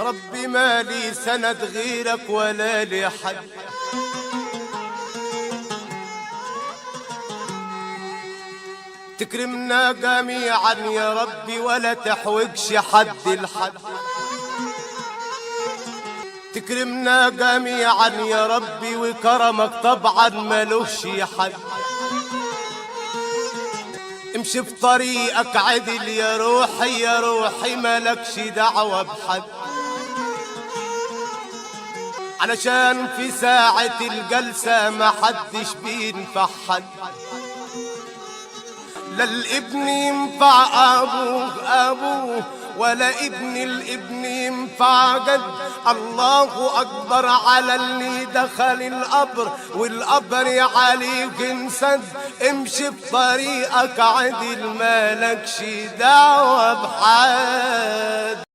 ربي ما لي سند غيرك ولا لي حد، تكرمنا جميعا يا ربي ولا تحوجش حد لحد، تكرمنا جميعا يا ربي وكرمك طبعا ملوش حد. امشي في طريقك عدل يا روحي يا روحي مالكش دعوة بحد، علشان في ساعة الجلسة ما حدش بينفع حد، لا الابن ينفع أبوه ولا ابن الابن ينفع جد. الله أكبر على اللي دخل القبر والقبر عليك انسد. امشي بطريقك عدل مالكش دعوة بحد.